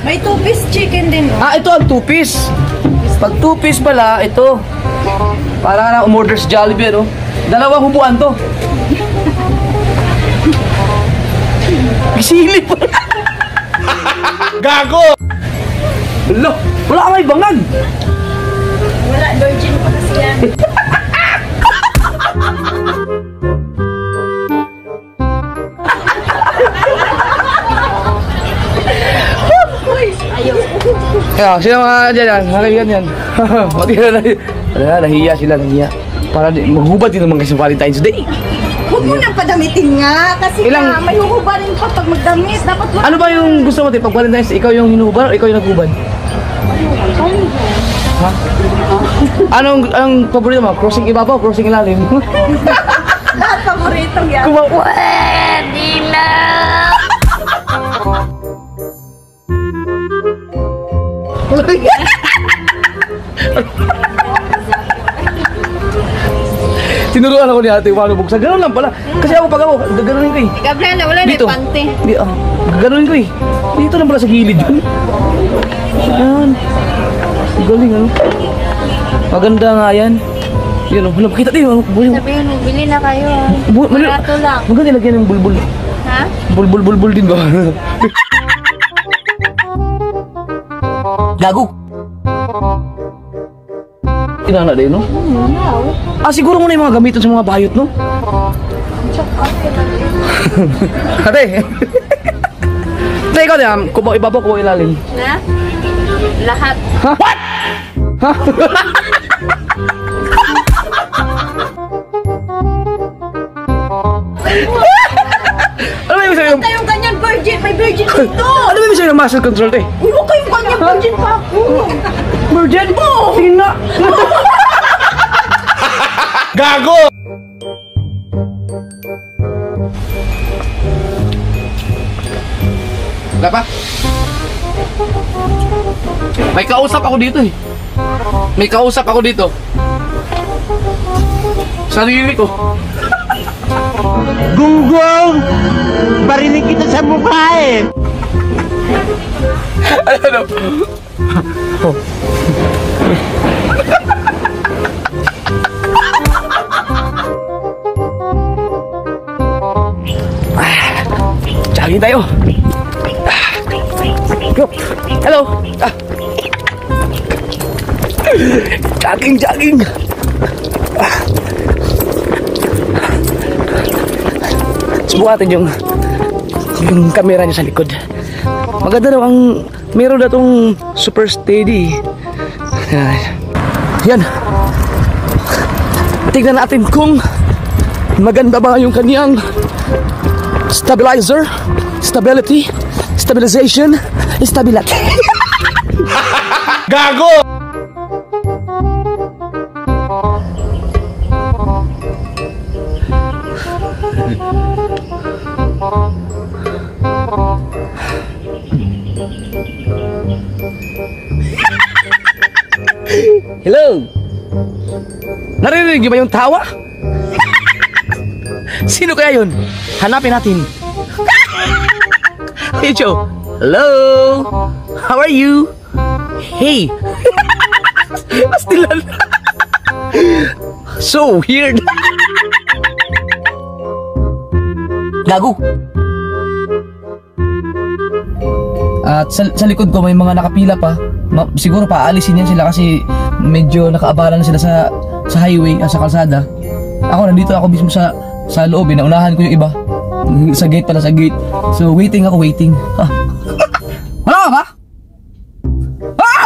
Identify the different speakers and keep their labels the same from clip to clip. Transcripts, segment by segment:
Speaker 1: May 2-piece chicken din.
Speaker 2: Ah, ito ang 2-piece. Pag 2-piece pala, ito. Para na umorder sa Jollibee, ano? Dalawang hubuan to. Isili pa. Gago! Wala, wala ka may bangag.
Speaker 1: Wala, virgin pa kasi yan.
Speaker 2: Kaya, sila mga dyan, nakaigan yan. Mati na nahiya sila, nahiya. Para maghubad din naman kasi Valentine's Day.
Speaker 1: Huwag mo nang padamitin nga, kasi
Speaker 2: Ilang-
Speaker 1: may huhubarin pa pag magdamit. Dapat wala.
Speaker 2: Ano ba yung gusto mo, te? Pag Valentine's, ikaw yung hinuhubad o ikaw yung naghubad? Ha? Anong paborito mo? Crossing ibabaw o crossing ilalim?
Speaker 1: Lahat paboritong yan.
Speaker 2: Pwede na! Tinuruan ako ni ate paano buksan. Ganun lang pala. Kasi ako pag ako, gaganunin ko eh.
Speaker 1: Gabriela, wala na
Speaker 2: Dito.
Speaker 1: yung pante.
Speaker 2: Di, gaganunin ko eh. Dito lang pala sa gilid yun. Yan. Galing ano. Maganda nga yan. Yan o. Wala, makita din.
Speaker 1: Sabihin mo, bili na kayo. Barato lang.
Speaker 2: Maganda lagyan ng bulbul.
Speaker 1: Ha?
Speaker 2: Bulbul din ba? Gago. Kinana din, no? Ah, siguro muna yung mga gamitin sa mga bayot, no? Ate. Ate, ikaw din, kubaw ibabaw, kubaw ilalim.
Speaker 1: Na? Lahat.
Speaker 2: Ha? What? Ha? Ano ba yung sa'yo?
Speaker 1: Basta yung ganyan virgin, may virgin dito.
Speaker 2: Ano ba yung sa'yo ng muscle control, te?
Speaker 1: Huwag kayong ganyan virgin pa ako.
Speaker 2: Virgin? Oo! Tingin nga! Gago! Wala pa? May kausap ako dito eh. May kausap ako dito. Sarili ko.
Speaker 3: Gunggong! Barinig kita sa mukha eh!
Speaker 2: Ano? Oh. Jogging tayo. Go. Hello. Jogging. Subukan natin yung camera niya sa likod. Maganda daw ang meron na tong super steady. Yan. Tignan natin kung maganda ba yung kaniyang stabilizer, stabilization, stability. Gago! Hello! Narinig niyo ba yung tawa? Sino kaya yun? Hanapin natin. Hey Joe! Hello! How are you? Hey! Astilan! So weird! Gago! At sa likod ko may mga nakapila pa. Siguro paalisin yan sila kasi medyo nakaabalan na sila sa highway, sa kalsada. Ako nandito ako mismo sa loob, naunahan ko yung iba. Sa gate pala, sa gate. So waiting. Ah. Wala ka ba?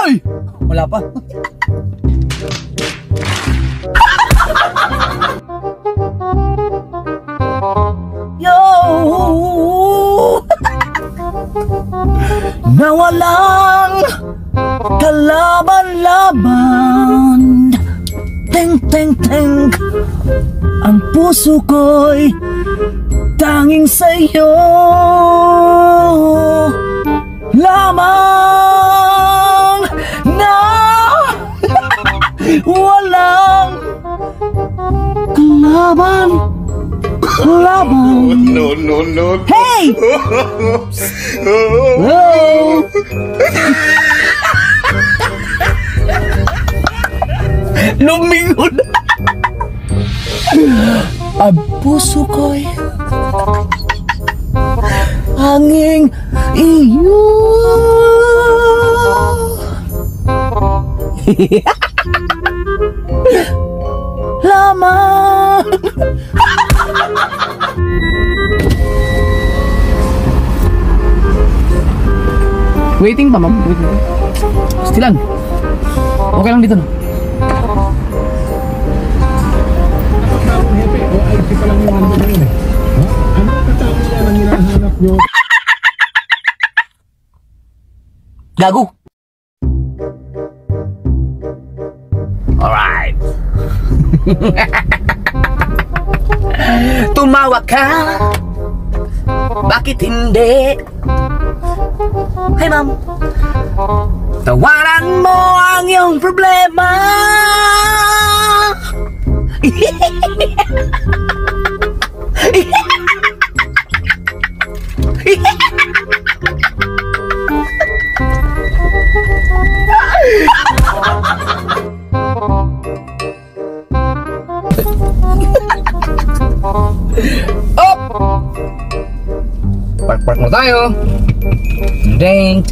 Speaker 2: Ay! Wala pa. Yo! Nawalang kalaban-laban. Teng, teng, teng. Ang puso ko'y tanging sa'yo lamang na walang kalaban.
Speaker 3: No.
Speaker 2: Hey! Hello! Lumingon. Ang puso ko'y hanging iyo. Lamang. Waiting pa, ma'am. Waiting. Stilan. Okay lang dito, no?
Speaker 4: Hepe, o ay pa lang yung nandun ngayon eh. Ha? Ano katao yan ang hinahanap nyo?
Speaker 2: Gago. Alright. Tumawa ka. Bakit hindi? Hey, ma'am. Tawaran mo ang iyong problema. Up! Park mo tayo. Ding.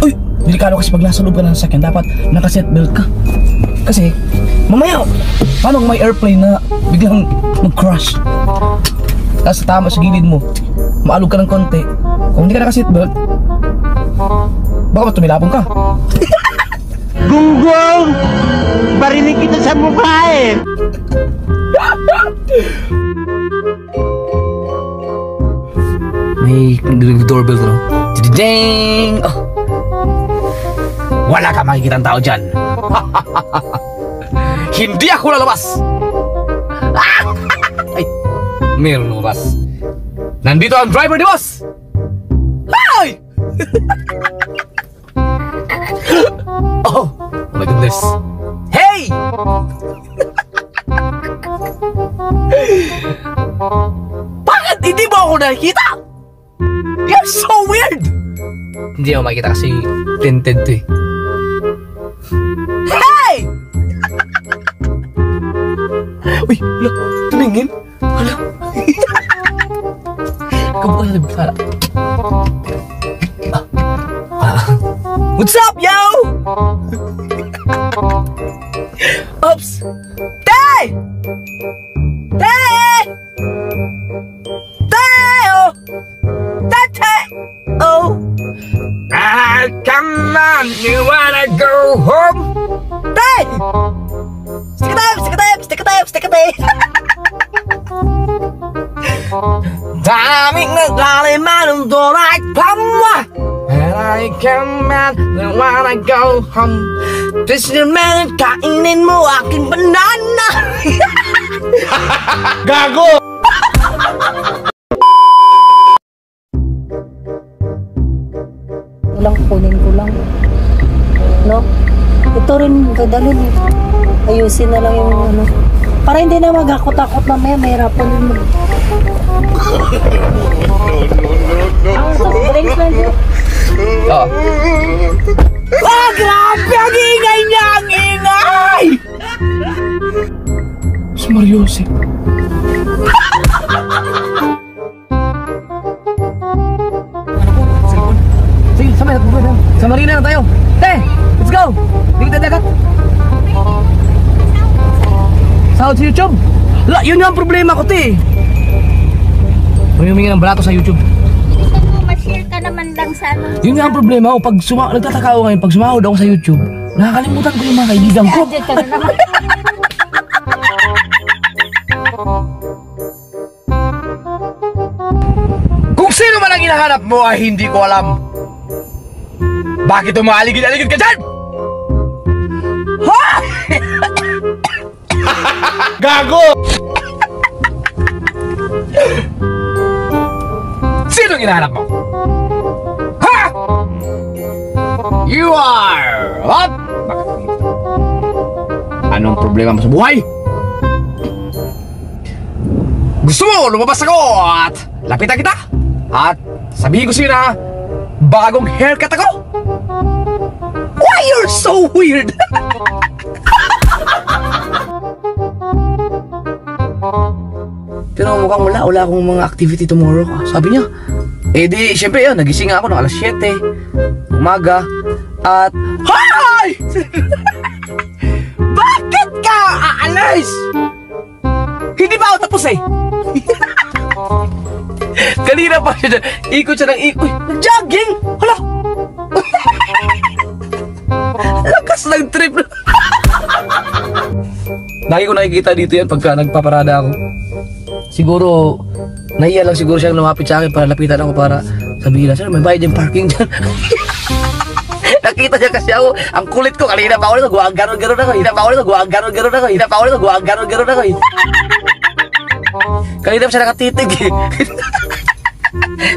Speaker 2: Uy, delikado kasi pag nasa loob ka ng sasakyan, dapat naka-seatbelt ka. Kasi, mamaya, paano kung may airplane na biglang mag-crash? Tapos tama sa gilid mo, maalog ka ng konti. Kung hindi ka naka-seatbelt, baka tumilapon ka.
Speaker 3: Gunggong! Barinig kita sa mukha eh!
Speaker 2: May doorbell to, no? Ding! Oh. Wala ka makikita ang tao dyan. Hindi ako lalabas. Ay, meron lumabas. Nandito ang driver ni boss. Hi! Oh my goodness. Hey! Bakit hindi mo ako nakikita? You're so weird! Hindi ako makikita kasi tinted to eh. Hey! Uy, hala, tumingin. Hala. Kabukan na nabigala. What's up, yo? Oops. Tay! Tay! Tay! Oh! Tay! Oh! Ah, come on, you wanna go home? Tay! Stick a tape! Daming naglaliman ang donay pamwa. And I come out, I wanna go home. This is the man, kainin mo aking banana.
Speaker 3: Gago!
Speaker 5: Lang kunin ko lang. No? Ito rin dadalhin eh. Ayusin na lang yung ano. Para hindi na magakot-akot na mahirapan din mo. Drinks lang siya.
Speaker 2: Oh. Ah, grabe! Ang ingay niya! Ang ingay! Si Mariosep. Sige, sa marina na tayo. Te, let's go! Hindi kita dagat. Sahod sa YouTube? Yun yung problema ko, te. Humingi ng balato sa YouTube.
Speaker 1: Gusto mo ma-share ka naman lang sa ano?
Speaker 2: Yun nga ang problema ko, nagtataka ako ngayon, pag sumahod ako sa YouTube, nakakalimutan ko yung mga kaibigan ko.
Speaker 1: Adjust ka na naman.
Speaker 2: Kung sino man ang hinahanap mo ay hindi ko alam. Bakit umaaligid-aligid ka dyan? Ha?
Speaker 3: Gago!
Speaker 2: Sino ang hinahanap mo? Ha? You are what? Anong problema mo sa buhay? Gusto mo lumabas ako at lapitan kita? At sabihin ko sa'yo na bagong haircut ako. Why you're so weird? Pero mukhang wala akong mga activity tomorrow. Sabi niya. Eh di, syempre yun, nagising ako ng alas 7 umaga. At, Hoy! Bakit ka aalis? Hindi ba ako tapos eh? Kanina pa siya dyan, ikot siya ng ikot. Nag-jogging! Hala! Lakas ng trip. Lagi ko nakikita dito yan pagka nagpaparada ako. Siguro, nahiya lang siguro siyang lumapit sa akin para lapitan ako para sabihin na, sir, may bayad yung parking dyan. Nakita niya kasi ako, ang kulit ko, kanina pa ako nito, guwag ganon-ganon ako, hinap ako nito, guwag ganon-ganon ako, hinap ako nito, guwag ganon-ganon ako. Kanina pa siya nakatitig eh.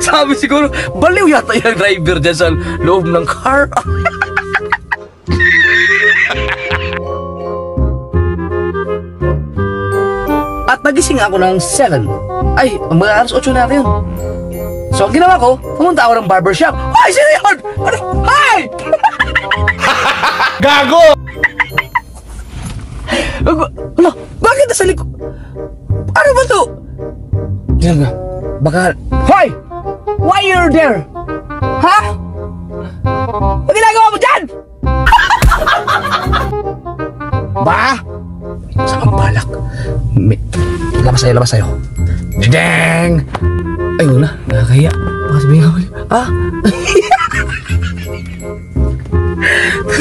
Speaker 2: Sabi siguro, baliw yata yung driver dyan sa loob ng car. At nagising ako ng 7. Ay, mga alas 8 na yun. So, ang ginawa ko, pumunta ako ng barbershop. Ay, sino yun? Ano? Hi!
Speaker 3: Gago!
Speaker 2: Ano? Bakit nasa likod? Ano ba to? Diyan nga. Baka... Hoy! Why you're there? Ha? Ano ginagawa mo dyan? Ba? Sa pagbalak. Labas sa'yo. Dang! Ayun na, nakakahiya. Baka sabihin nga ulit. Ah!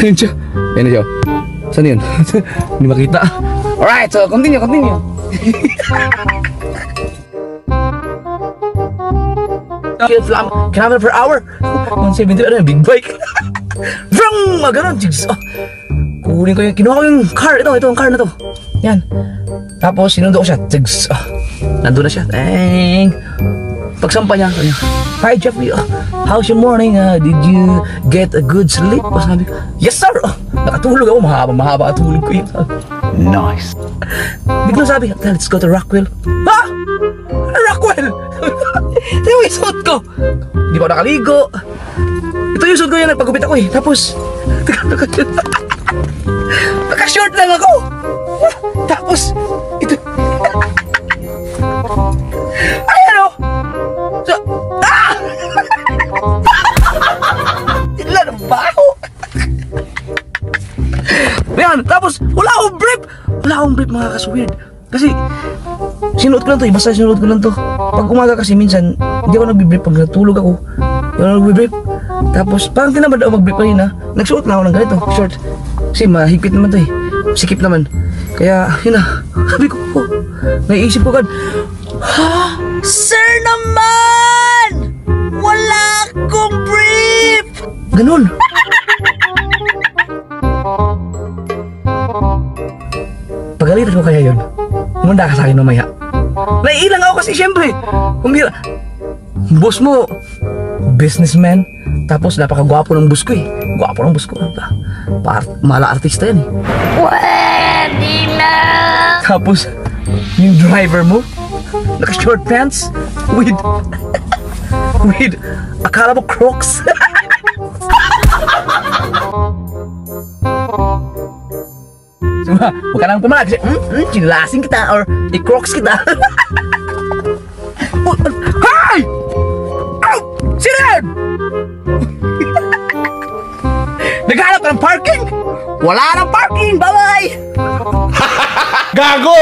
Speaker 2: Ayun siya. Ayun na siya. Saan yun? Hindi makita. Alright, so continue. Kilometer per hour. 170, ano yung big bike? Vrang! Maganon. Kunin ko yung, kinuha ko yung car. Ito ang car na to. Yan. Tapos, sinundo ko siya. Nandun na siya. Dang! Pagsampa niya, hi Jeffrey, how's your morning? Did you get a good sleep? Sabi ko, yes sir! Nakatulog ako, mahaba tulog ko yun.
Speaker 3: Nice.
Speaker 2: Biglang sabi, let's go to Rockwell. Ha? Rockwell? Ito yung suot ko. Hindi pa nakaligo. Ito yung suot ko yan, nagpagupit ako eh. Tapos, naka-short lang ako. Tapos, ito. Ayan o. Ilan ang baho. Ayan, tapos wala akong brief mga kas-weird. Kasi sinuot ko lang to, basta sinuot ko lang to. Pag umaga kasi minsan hindi ako nagbi-brief pag natulog ako. Hindi ako nagbi-brief. Tapos parang tinamad ako mag-brief kanina. Nagsuot na ako ng ganito, short. Kasi mahigpit naman to eh. Sikip naman. Kaya yun na. Sabi ko, naiisip ko agad, ha? Sir naman! Wala akong brief! Ganun. Pagalitan ko kaya yun. Humanda ka sa akin mamaya. Naiilang ako kasi syempre. Kumira. Boss mo, businessman. Tapos napakagwapo ng boss ko eh. Gwapo ng boss ko. Mala artista yan eh.
Speaker 1: Pwede na!
Speaker 2: Tapos, yung driver mo, naka-short pants with akala mo Crocs. Diba? Huwag ka nang pumalag kasi, chinilasing kita or i-Crocs kita. Hey! Ow! Sino yan? Naghanap ka ng parking? Wala nang parking! Bye-bye!
Speaker 3: Gago!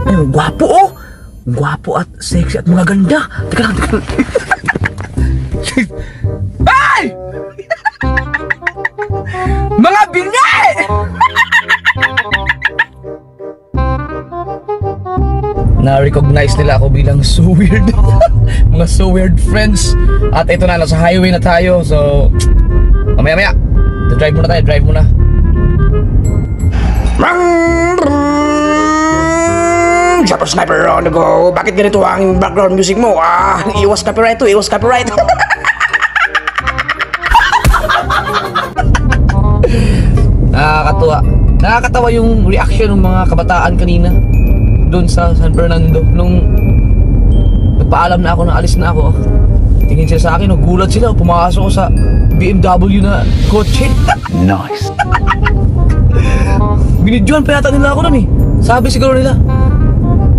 Speaker 2: Ay, gwapo oh! Gwapo at sexy at mga ganda. Teka lang. Ay! Mga bingi! Na-recognize nila ako bilang so weird. Mga so weird friends. At ito na, nasa highway na tayo. So, mamaya-maya. Drive muna tayo, drive muna.
Speaker 3: Shopper Sniper on the go. Bakit ganito ang background music mo? Iwas copyright to, iwas copyright.
Speaker 2: Nakakatawa yung reaction ng mga kabataan kanina doon sa San Fernando nung nagpaalam na ako na alis na ako. Tingin sila sa akin, gulat sila, pumasok ko sa BMW na kotse.
Speaker 6: Nice.
Speaker 2: Binidyohan pa yata nila ako nun eh. Sabi siguro nila,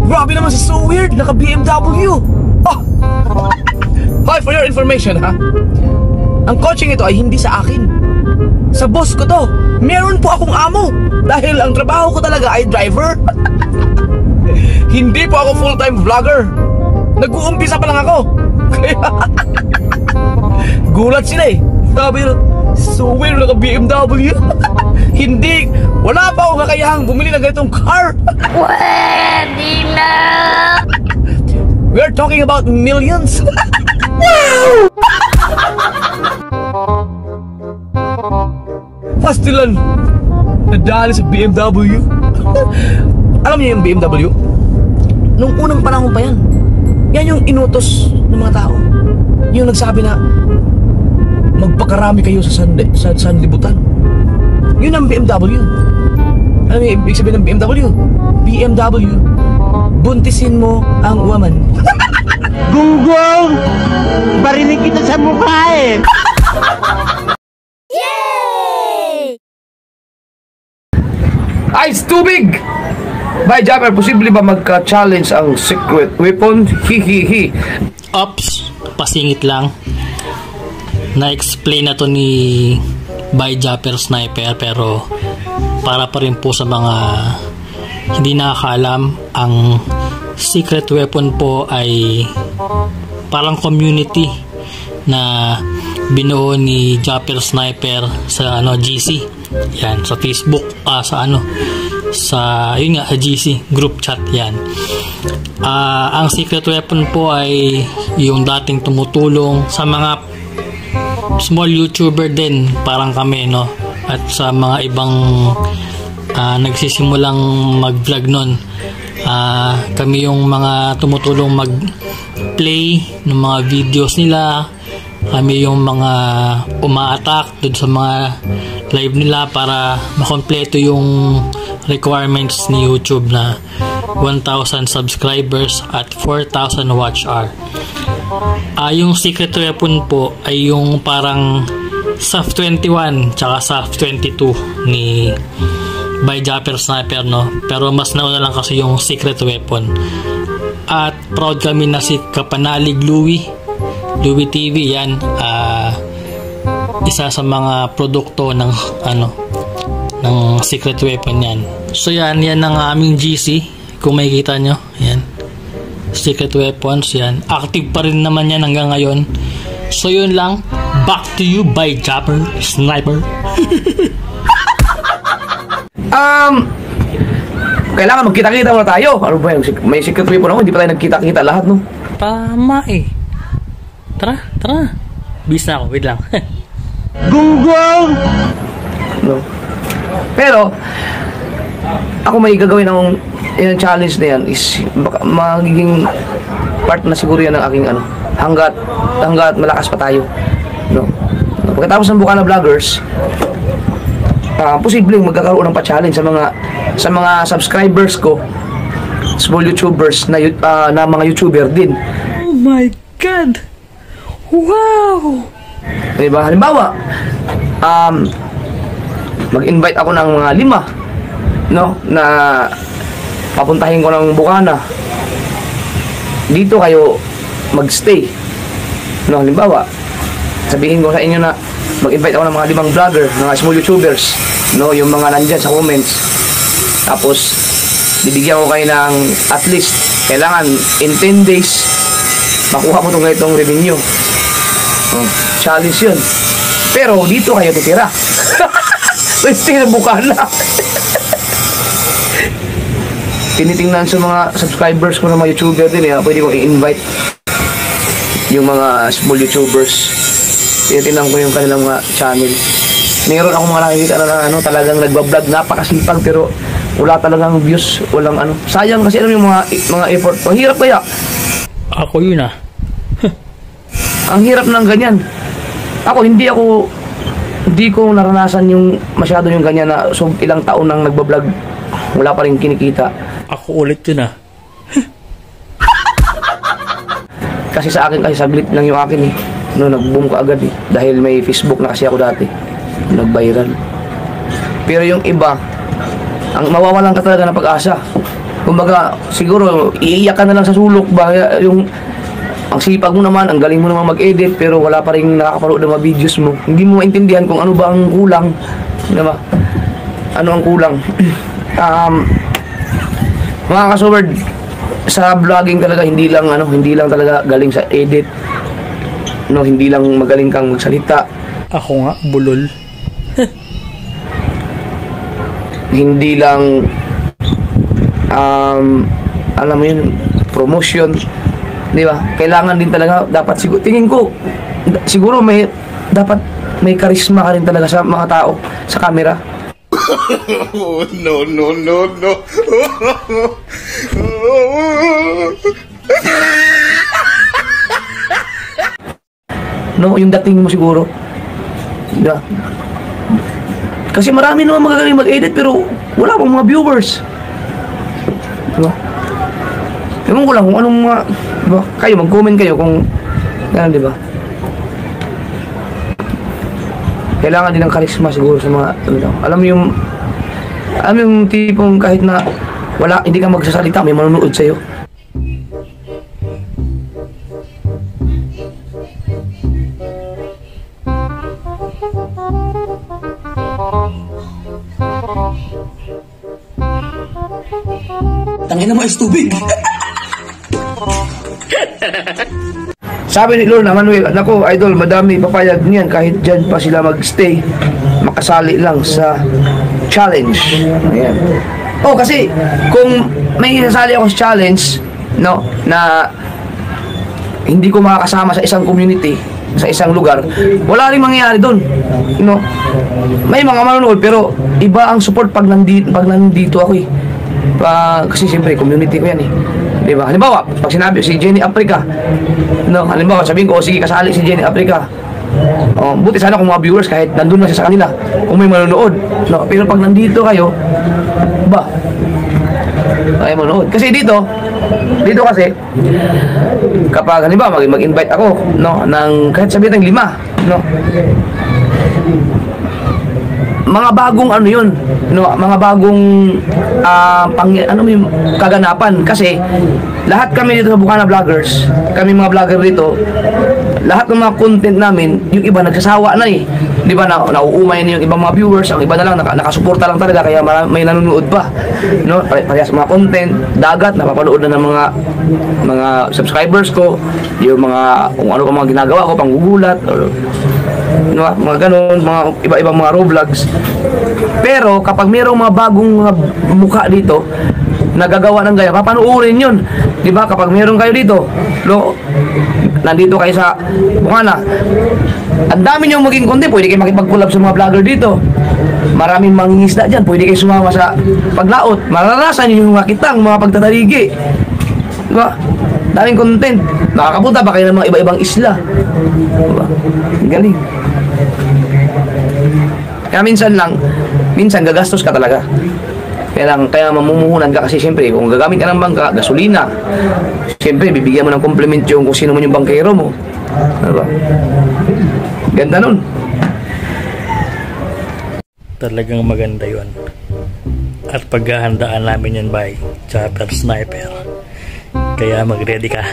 Speaker 2: grabe naman si So Weird, naka BMW. Oh. Hi, for your information ha, ang coaching ito ay hindi sa akin, sa boss ko to. Meron po akong amo, dahil ang trabaho ko talaga ay driver. Hindi po ako full-time vlogger. Nag-uumpisa pa lang ako. Gulat sila eh. Sabi nila, So Weird, naka BMW. Hindi, wala pa akong kakayahang bumili ng ganitong car.
Speaker 1: Pwede na!
Speaker 2: We're talking about millions. Pastilan, nadali sa BMW. Alam niyo yung BMW? Nung unang panahon pa yan, yan yung inutos ng mga tao. Yung nagsabi na magpakarami kayo sa sanlibutan. Yun ang BMW. Alam niyo ibig sabihin ng BMW? BMW, buntisin mo ang woman.
Speaker 6: Gunggong! Barinig kita sa mukha eh!
Speaker 2: Ice tubig! By Japper, posible ba magka-challenge ang secret weapon? Hihihi.
Speaker 7: Ops, pasingit lang. Na-explain na to ni By Japper Sniper, pero para pa rin po sa mga hindi nakakaalam, ang secret weapon po ay parang community na binuo ni Japper Sniper sa GC. Yan, sa Facebook, sa GC group chat yan. Ang secret weapon po ay yung dating tumutulong sa mga small YouTuber din, parang kami, no? At sa mga ibang nagsisimulang mag-vlog nun. Kami yung mga tumutulong mag-play ng mga videos nila. Kami yung mga uma-attack dun sa mga live nila para makompleto yung requirements ni YouTube na 1,000 subscribers at 4,000 watch hour. Yung secret weapon po ay yung parang SAF 21 tsaka SAF 22 ni By Japper Sniper, no? Pero mas nauna lang kasi yung secret weapon. At proud kami na si Kapanalig Louie TV yan, isa sa mga produkto ng ng secret weapon yan. So yan ang aming GC, kung makikita nyo, yan, secret weapons yan, active pa rin naman yan hanggang ngayon. So yun lang, back to you By Japper Sniper.
Speaker 2: Kailangan magkita-kita muna tayo. Ano ba yung may secret weapon ako, hindi pa tayo nagkita-kita lahat, no?
Speaker 7: Tama eh. Tara. Bis na ako, wait lang.
Speaker 6: Gunggong!
Speaker 2: No. Pero ako may gagawin ng yung challenge na yan is baka magiging part na siguro yan ng aking hanggat malakas pa tayo, no? Pagkatapos ng Bukana Vloggers, posibleng magkakaroon ng pa-challenge sa mga subscribers ko, small YouTubers na mga YouTuber din.
Speaker 7: Oh my God! Wow!
Speaker 2: Diba? Halimbawa, mag-invite ako ng mga 5, no, na papuntahin ko ng Bukana. Dito kayo magstay, no. Halimbawa, sabihin ko sa inyo na mag-invite ako ng mga 5 vlogger, mga small YouTubers, no, yung mga nandyan sa comments. Tapos bibigyan ko kayo ng at least kailangan in 10 days makuha mo itong ganitong revenue. Challenge yun. Pero dito kayo titira. Pwede na Bukana. Tinitingnan sa mga subscribers ko ng mga YouTuber din, pwede kong i-invite yung mga small YouTubers. Tinitingnan ko yung kanilang mga channel. Meron akong mga nakikita na talagang nagbablog, napakasipag, pero wala talagang views, walang sayang kasi yung mga effort. Ang hirap kaya.
Speaker 7: Ako yun
Speaker 2: Ang hirap ng ganyan. Hindi ko naranasan yung masyado yung ganyan na ilang taon nang nagbablog, wala pa rin kinikita.
Speaker 7: Ako ulit yun
Speaker 2: kasi sa akin, kasi saglit lang yung akin eh. No, nag-boom ka agad eh. Dahil may Facebook na kasi ako dati. Nag-viral. Pero yung iba, ang mawawalan ka talaga ng pag-asa. Kumbaga, siguro, iiyak ka na lang sa sulok ba? Yung, ang sipag mo naman, ang galing mo naman mag-edit, pero wala pa rin nakakaparood ng mga videos mo. Hindi mo maintindihan kung ano ba ang kulang. Diba? Ano ang kulang? Mga kasubard, sa vlogging talaga, hindi lang talaga galing sa edit. No, hindi lang magaling kang magsalita.
Speaker 7: Ako nga, bulol.
Speaker 2: Hindi lang alam mo yun, promotion, di ba? Kailangan din talaga, dapat siguro, tingin ko, siguro dapat may karisma ka rin talaga sa mga tao, sa camera.
Speaker 6: No, no, no, no.
Speaker 2: No, yung dating mo siguro. Di ba? Kasi marami naman magagaling mag-edit pero wala pang mga viewers. Diba? Ewan ko lang kung anong mga, diba? Kayo, mag-comment kayo kung gano'n, diba? Kailangan din ng karisma siguro sa mga, alam mo yung tipong kahit na wala, hindi ka magsasalita, may manonood sa'yo.
Speaker 3: Tangina mo is tubig.
Speaker 2: Sabi ni Lorna Manuel, nako idol, madami papayag niyan kahit dyan pa sila magstay, makasali lang sa challenge. Ayan. Oh, kasi kung may isasali ako sa challenge, no, na hindi ko makakasama sa isang community, sa isang lugar, wala rin mangyayari doon. No? May mga manonood pero iba ang support pag nandito ako eh. Kasi siyempre community ko yan eh. Diba? Halimbawa, pag sinabi si Jenny Africa, no, halimbawa sabihin ko, sige kasali si Jenny Africa. Oh, buti sana kung mga viewers kahit nandun na siya sa kanila, kung may manonood. No, pero pag nandito kayo, ba? Ay manonood. Kasi dito kasi kapag halimbawa mag-invite ako, no, ng kahit sabihin ng 5, no. Mga bagong ano yun, no, mga bagong kaganapan kasi lahat kami dito sa Bukana Vloggers, kami mga vlogger dito, lahat ng mga content namin, yung iba nagsasawa na eh. Di ba, nauumay na yung ibang mga viewers, ang iba na lang nakasuporta lang talaga kaya may nanonood pa. No, kaya sa mga content, dagat napapanood na ng mga subscribers ko, yung mga kung ano pa mga ginagawa ko, panggugulat or no, mga ganun, mga iba-ibang mga Roblogs. Pero kapag mayroong mga bagong mga mukha dito nagagawa ng gaya, papanoorin yun. Di ba? Kapag mayroong kayo dito, nandito kayo sa Bukana, ang dami nyo maging content, pwede kayo makipag-collab sa mga vlogger dito. Maraming mangingisda dyan, pwede kayo sumama sa paglaot. Maranasan nyo yung makitang mga pagtataligi. Di ba? Daming content. Nakakapunta pa kayo ng mga iba-ibang isla. Diba? Galing. Kaya minsan gagastos ka talaga. Kaya mamumuhunan ka kasi siyempre kung gagamit ka ng bangka, gasolina, siyempre bibigyan mo ng compliment yung kung sino man yung bangkero mo. Diba? Ganda nun.
Speaker 7: Talagang maganda yun. At paghahandaan namin yan by Chopper Sniper. Kaya mag-ready ka.